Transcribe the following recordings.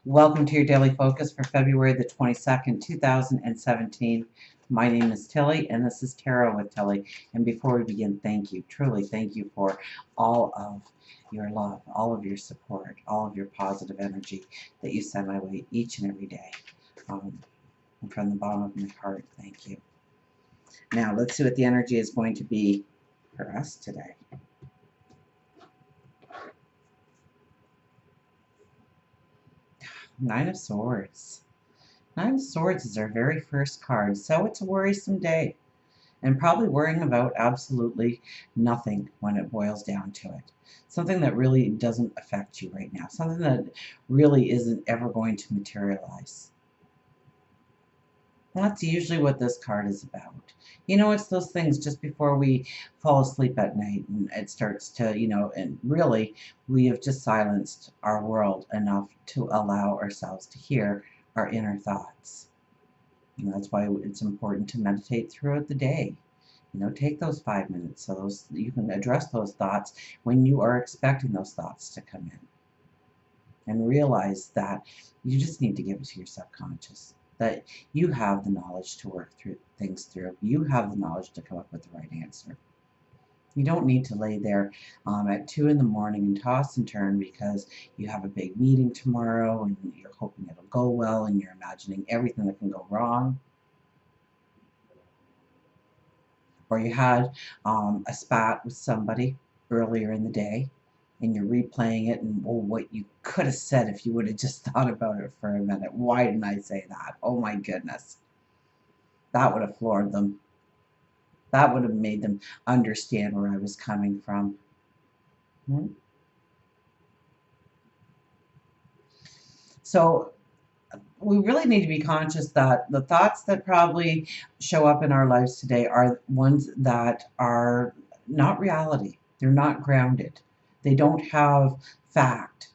Welcome to your daily focus for February the 22nd, 2017. My name is Tilly, and this is Tarot with Tilly. And before we begin, thank you, truly thank you for all of your love, all of your support, all of your positive energy that you send my way each and every day. And from the bottom of my heart, thank you. Now, let's see what the energy is going to be for us today. Nine of Swords. Nine of Swords is our very first card, so it's a worrisome day. And probably worrying about absolutely nothing when it boils down to it. Something that really doesn't affect you right now. Something that really isn't ever going to materialize. And that's usually what this card is about. You know, it's those things just before we fall asleep at night and it starts to, and really we have just silenced our world enough to allow ourselves to hear our inner thoughts. And that's why it's important to meditate throughout the day. Take those 5 minutes so you can address those thoughts when you are expecting those thoughts to come in. And realize that you just need to give it to your subconscious. That you have the knowledge to work through things through. You have the knowledge to come up with the right answer. You don't need to lay there at 2 in the morning and toss and turn because you have a big meeting tomorrow and you're hoping it'll go well and you're imagining everything that can go wrong. Or you had a spat with somebody earlier in the day and you're replaying it and what you could have said if you would have just thought about it for a minute. Why didn't I say that? Oh my goodness. That would have floored them. That would have made them understand where I was coming from. So we really need to be conscious that the thoughts that probably show up in our lives today are ones that are not reality. They're not grounded. They don't have fact.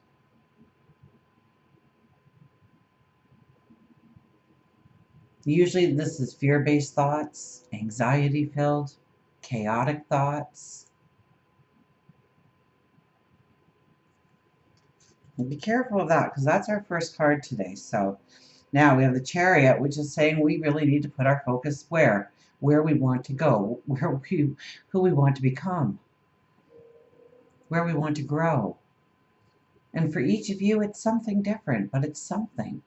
Usually this is fear-based thoughts, anxiety-filled, chaotic thoughts. And be careful of that because that's our first card today. So now we have the chariot, which is saying we really need to put our focus where we want to go, who we want to become, where we want to grow. And for each of you, it's something different, but it's something.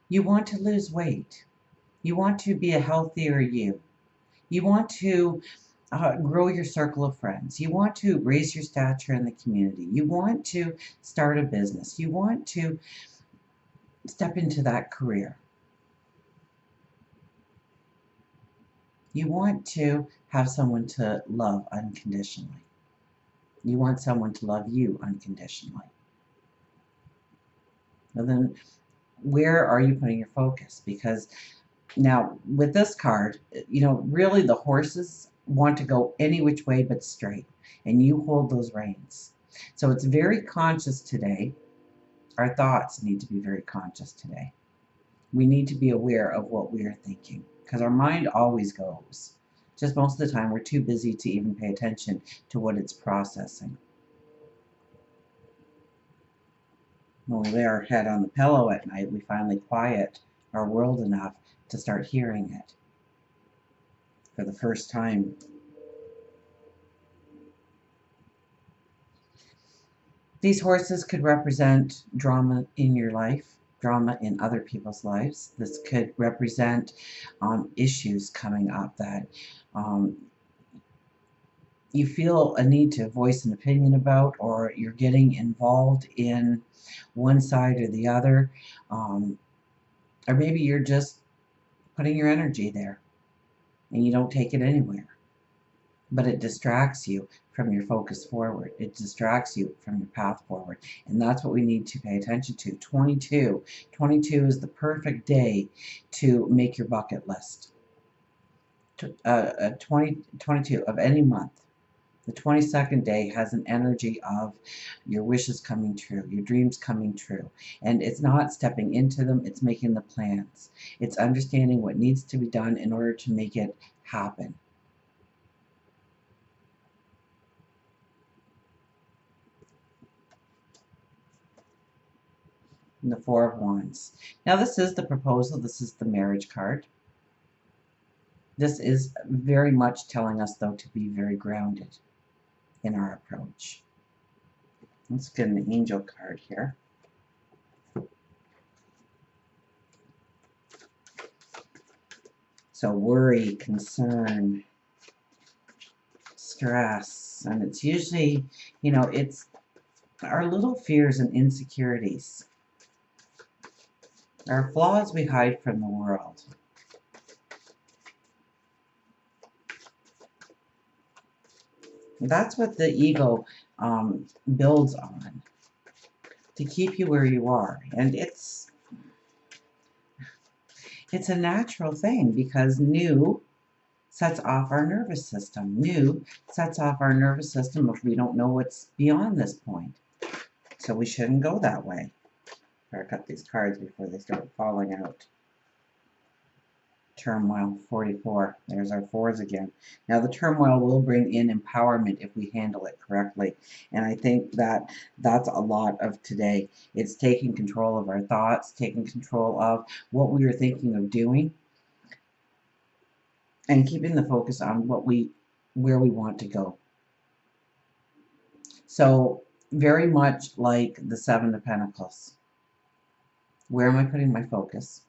You want to lose weight. You want to be a healthier you. You want to grow your circle of friends. You want to raise your stature in the community. You want to start a business. You want to step into that career. You want to have someone to love unconditionally. You want someone to love you unconditionally. Well, then where are you putting your focus? Because now with this card, really the horses want to go any which way but straight, and you hold those reins. So it's very conscious today. Our thoughts need to be very conscious today. We need to be aware of what we are thinking because our mind always goes. Just most of the time we're too busy to even pay attention to what it's processing. When we lay our head on the pillow at night, we finally quiet our world enough to start hearing it for the first time. These horses could represent drama in your life, drama in other people's lives. This could represent issues coming up that you feel a need to voice an opinion about, or you're getting involved in one side or the other, or maybe you're just putting your energy there and you don't take it anywhere. But it distracts you from your focus forward. It distracts you from your path forward. And that's what we need to pay attention to. 22 is the perfect day to make your bucket list. 22 of any month. The 22nd day has an energy of your wishes coming true, your dreams coming true. And it's not stepping into them, it's making the plans. It's understanding what needs to be done in order to make it happen. and the Four of Wands. Now this is the proposal. This is the marriage card. This is very much telling us, though, to be very grounded in our approach. Let's get an angel card here. So worry, concern, stress, and it's usually, you know, it's our little fears and insecurities, our flaws we hide from the world. That's what the ego builds on, to keep you where you are. And it's a natural thing, because new sets off our nervous system. New sets off our nervous system if we don't know what's beyond this point. So we shouldn't go that way. Better cut these cards before they start falling out. Turmoil, 44. There's our fours again. Now the turmoil will bring in empowerment if we handle it correctly. And I think that that's a lot of today. It's taking control of our thoughts, taking control of what we are thinking of doing, and keeping the focus on where we want to go. So very much like the Seven of Pentacles. Where am I putting my focus?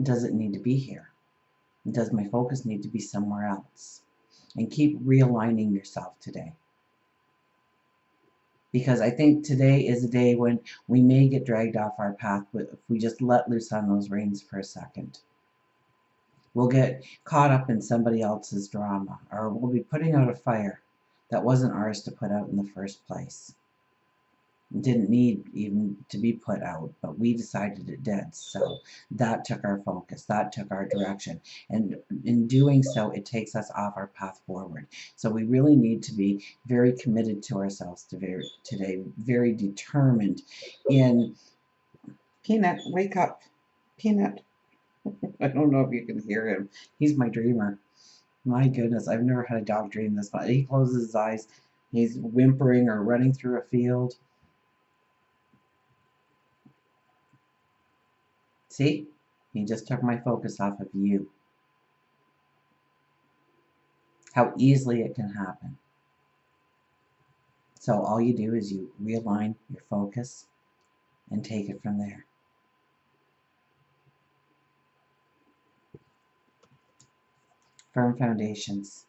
Does it need to be here? Does my focus need to be somewhere else? And keep realigning yourself today. Because I think today is a day when we may get dragged off our path if we just let loose on those reins for a second. We'll get caught up in somebody else's drama, or we'll be putting out a fire that wasn't ours to put out in the first place. It didn't need even to be put out, but we decided it did. So that took our focus, that took our direction. And in doing so, it takes us off our path forward. So we really need to be very committed to ourselves today, very determined in... Peanut, wake up. Peanut. I don't know if you can hear him. He's my dreamer. My goodness, I've never had a dog dream this much. He closes his eyes, he's whimpering or running through a field. See? He just took my focus off of you. How easily it can happen. So all you do is you realign your focus and take it from there. Firm foundations.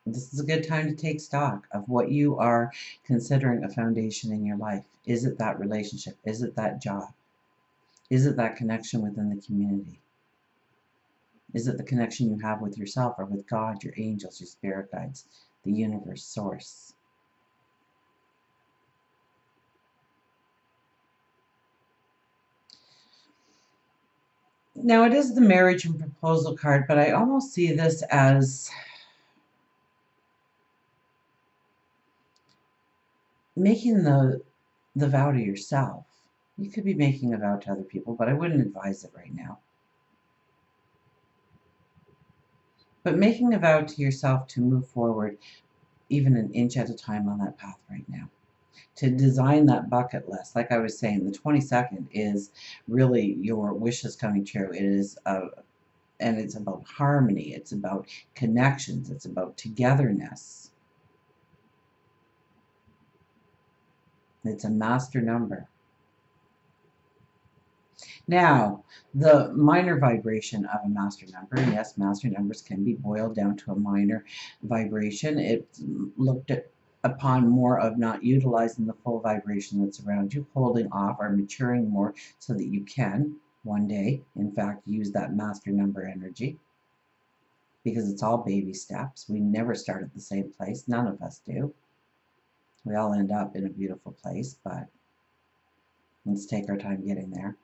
This is a good time to take stock of what you are considering a foundation in your life. Is it that relationship? Is it that job? Is it that connection within the community? Is it the connection you have with yourself or with God, your angels, your spirit guides, the universe, source? Now it is the marriage and proposal card, but I almost see this as making the vow to yourself. You could be making a vow to other people, but I wouldn't advise it right now. But making a vow to yourself to move forward even an inch at a time on that path right now. To design that bucket list. Like I was saying, the 22nd is really your wishes coming true. It is and it's about harmony. It's about connections. It's about togetherness. It's a master number. Now, the minor vibration of a master number, yes, master numbers can be boiled down to a minor vibration. It's looked upon more of not utilizing the full vibration that's around you, holding off or maturing more so that you can one day, in fact, use that master number energy. Because it's all baby steps. We never start at the same place. None of us do. We all end up in a beautiful place, but let's take our time getting there.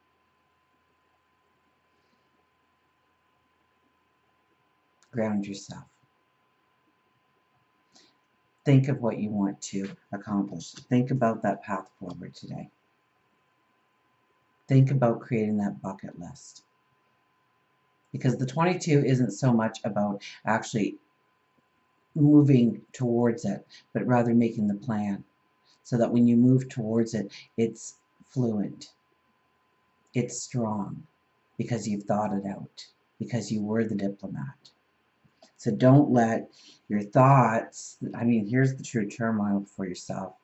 Ground yourself. Think of what you want to accomplish. Think about that path forward today. Think about creating that bucket list. Because the 22 isn't so much about actually moving towards it, but rather making the plan. so that when you move towards it, it's fluent, it's strong, because you've thought it out, because you were the diplomat. So don't let your thoughts, I mean, here's the true turmoil for yourself.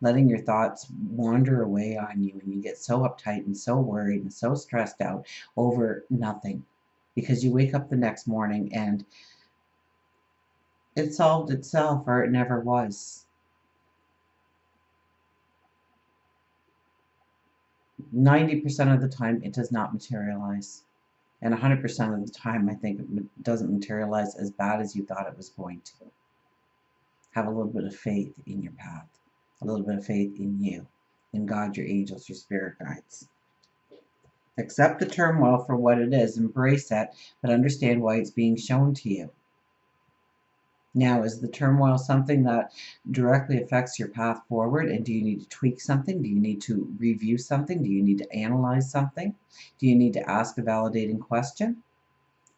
Letting your thoughts wander away on you, and you get so uptight and so worried and so stressed out over nothing, because you wake up the next morning and it solved itself, or it never was. 90% of the time it does not materialize, and 100% of the time I think it doesn't materialize as bad as you thought it was going to. Have a little bit of faith in your path, a little bit of faith in you, in God, your angels, your spirit guides. Accept the turmoil for what it is, embrace it, but understand why it's being shown to you. Now, is the turmoil something that directly affects your path forward? And do you need to tweak something? Do you need to review something? Do you need to analyze something? Do you need to ask a validating question?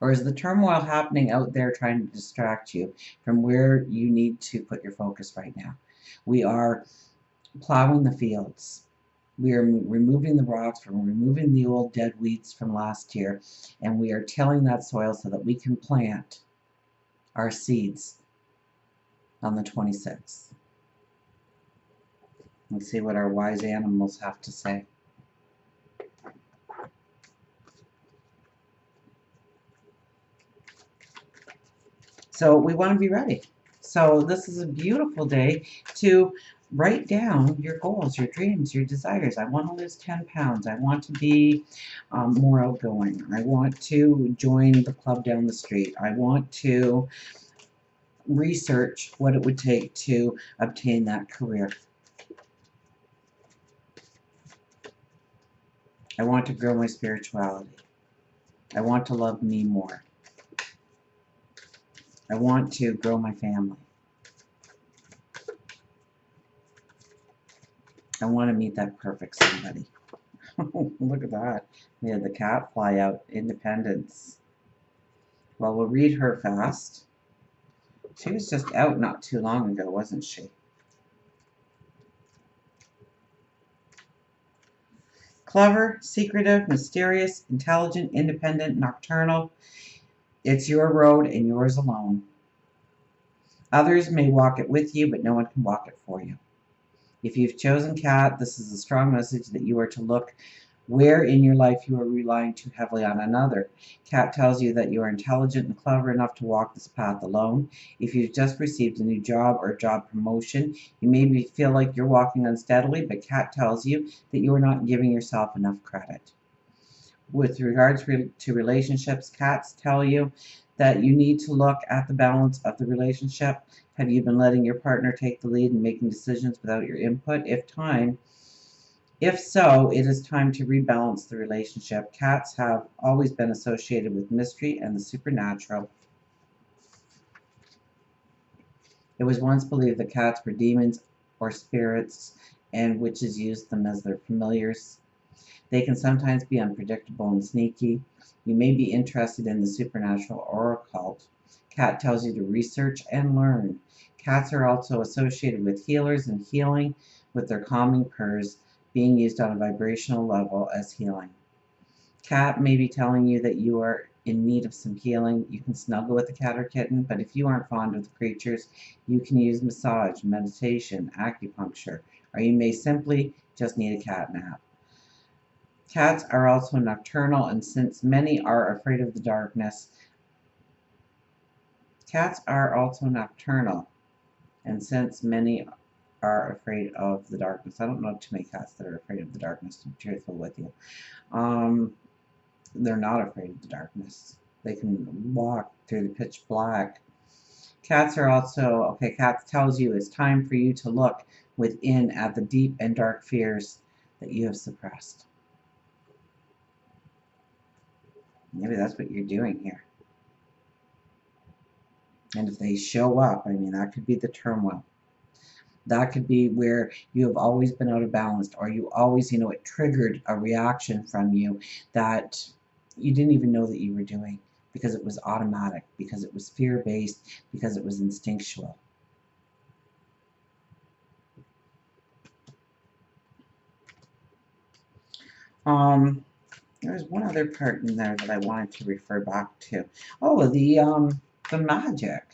Or is the turmoil happening out there trying to distract you from where you need to put your focus right now? We are plowing the fields. We are removing the rocks, we're removing the old dead weeds from last year, and we are tilling that soil so that we can plant our seeds on the 26th. Let's see what our wise animals have to say. So we want to be ready. So this is a beautiful day to write down your goals, your dreams, your desires. I want to lose 10 pounds. I want to be more outgoing. I want to join the club down the street. I want to research what it would take to obtain that career. I want to grow my spirituality. I want to love me more. I want to grow my family. I want to meet that perfect somebody. Look at that. We had the cat fly out. Independence. Well, we'll read her fast. She was just out not too long ago, wasn't she? Clever, secretive, mysterious, intelligent, independent, nocturnal. It's your road and yours alone. Others may walk it with you, but no one can walk it for you. If you've chosen cat, this is a strong message that you are to look where in your life you are relying too heavily on another. Cat tells you that you are intelligent and clever enough to walk this path alone. If you've just received a new job or job promotion, you maybe feel like you're walking unsteadily, but Cat tells you that you are not giving yourself enough credit. With regards to relationships, cats tell you that you need to look at the balance of the relationship. Have you been letting your partner take the lead in making decisions without your input? If so, it is time to rebalance the relationship. Cats have always been associated with mystery and the supernatural. It was once believed that cats were demons or spirits, and witches used them as their familiars. They can sometimes be unpredictable and sneaky. You may be interested in the supernatural or occult. Cat tells you to research and learn. Cats are also associated with healers and healing, with their calming purrs being used on a vibrational level as healing. Cat may be telling you that you are in need of some healing. You can snuggle with a cat or kitten, but if you aren't fond of the creatures, you can use massage, meditation, acupuncture, or you may simply just need a cat nap. Cats are also nocturnal, and since many are afraid of the darkness, cats are also nocturnal, and since many are afraid of the darkness, I don't know too many cats that are afraid of the darkness, to be truthful with you. They're not afraid of the darkness. They can walk through the pitch black. Cats are also, okay, Cats tells you it's time for you to look within at the deep and dark fears that you have suppressed. Maybe that's what you're doing here. And if they show up, I mean, that could be the turmoil. That could be where you have always been out of balance, or you always, it triggered a reaction from you that you didn't even know that you were doing, because it was automatic, because it was fear-based, because it was instinctual. Um, there's one other part in there that I wanted to refer back to. Oh, the magic,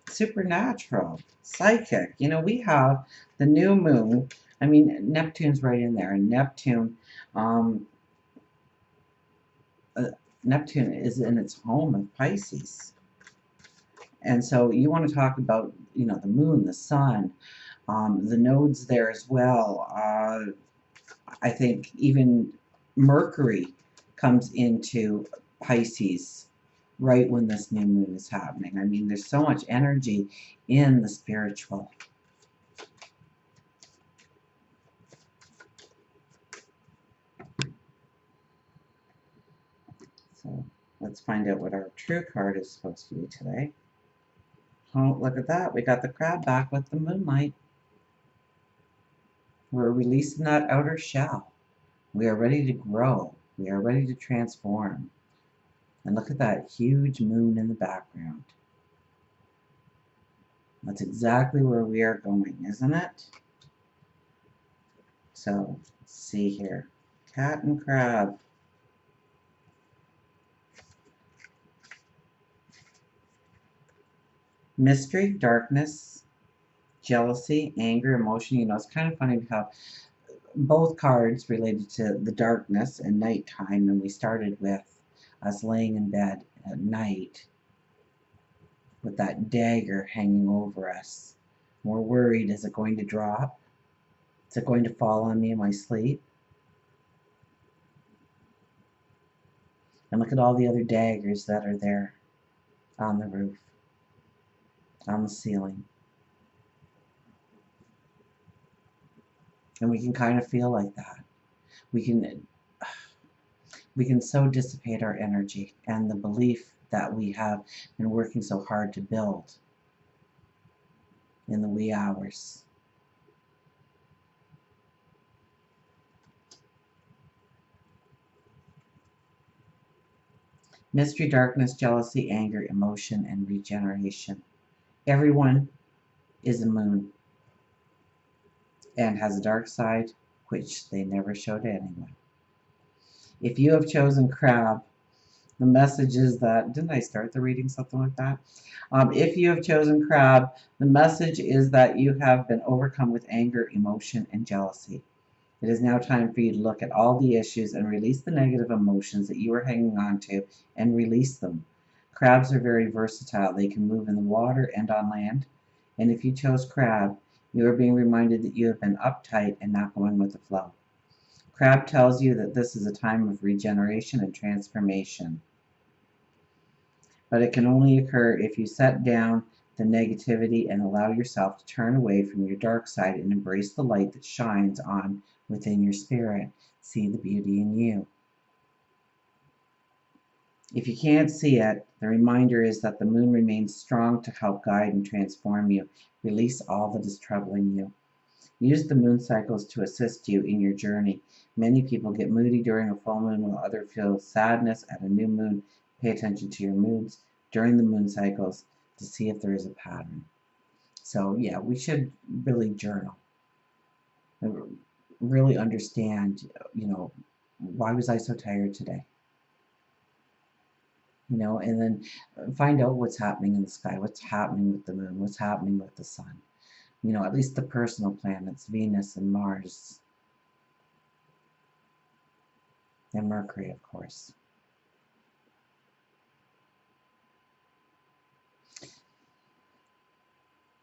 supernatural, psychic. You know, we have the new moon. I mean, Neptune's right in there, and um, uh, Neptune is in its home of Pisces. And so you want to talk about, you know, the moon, the sun, the nodes there as well. I think even Mercury comes into Pisces right when this new moon is happening. I mean, there's so much energy in the spiritual. So let's find out what our true card is supposed to be today. Oh, look at that. We got the crab back with the moonlight. We're releasing that outer shell. We are ready to grow. We are ready to transform. And look at that huge moon in the background. That's exactly where we are going, isn't it? So, let's see here. Cat and crab. Mystery, darkness, jealousy, anger, emotion. You know, it's kind of funny how both cards related to the darkness and nighttime, and we started with us laying in bed at night with that dagger hanging over us. We're worried, is it going to drop? Is it going to fall on me in my sleep? And look at all the other daggers that are there on the roof, on the ceiling. And we can kind of feel like that. We can so dissipate our energy and the belief that we have been working so hard to build in the wee hours. Mystery, darkness, jealousy, anger, emotion, and regeneration. Everyone is a moon and has a dark side, which they never show to anyone. If you have chosen crab, the message is that, didn't I start the reading something like that? If you have chosen crab, the message is that you have been overcome with anger, emotion, and jealousy. It is now time for you to look at all the issues and release the negative emotions that you are hanging on to and release them. Crabs are very versatile. They can move in the water and on land. And if you chose crab, you are being reminded that you have been uptight and not going with the flow. Crab tells you that this is a time of regeneration and transformation. But it can only occur if you set down the negativity and allow yourself to turn away from your dark side and embrace the light that shines on within your spirit. See the beauty in you. If you can't see it, the reminder is that the moon remains strong to help guide and transform you. Release all that is troubling you. Use the moon cycles to assist you in your journey. Many people get moody during a full moon while others feel sadness at a new moon. Pay attention to your moods during the moon cycles to see if there is a pattern. So yeah, we should really journal and really understand, you know, why was I so tired today? You know, and then find out what's happening in the sky, what's happening with the moon, what's happening with the sun. You know, at least the personal planets, Venus and Mars and Mercury, of course.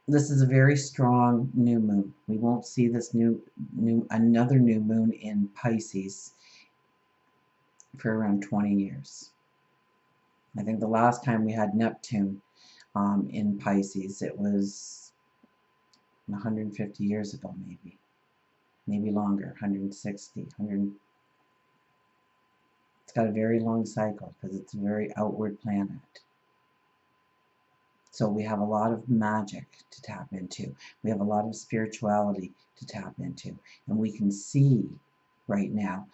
This is a very strong new moon. We won't see this another new moon in Pisces for around 20 years. I think the last time we had Neptune in Pisces, it was 150 years ago, maybe longer, 160, 100. It's got a very long cycle because it's a very outward planet. So we have a lot of magic to tap into. We have a lot of spirituality to tap into. And we can see right now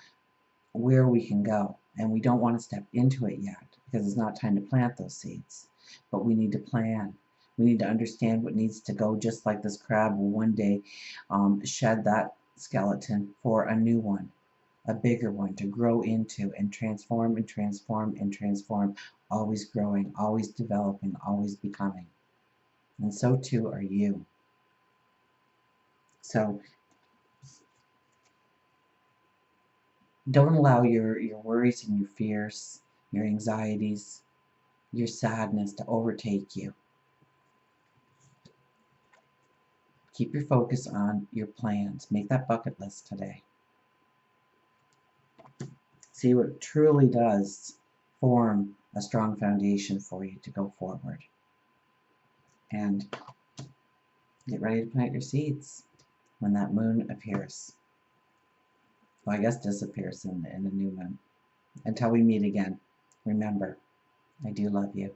where we can go. And we don't want to step into it yet because it's not time to plant those seeds. But we need to plan. We need to understand what needs to go, just like this crab will one day shed that skeleton for a new one. a bigger one to grow into and transform and transform and transform, always growing, always developing, always becoming. And so too are you. So don't allow your worries and your fears, your anxieties, your sadness to overtake you. Keep your focus on your plans. Make that bucket list today. See what truly does form a strong foundation for you to go forward. And get ready to plant your seeds when that moon appears. Well, I guess disappears in a new moon. Until we meet again, remember, I do love you.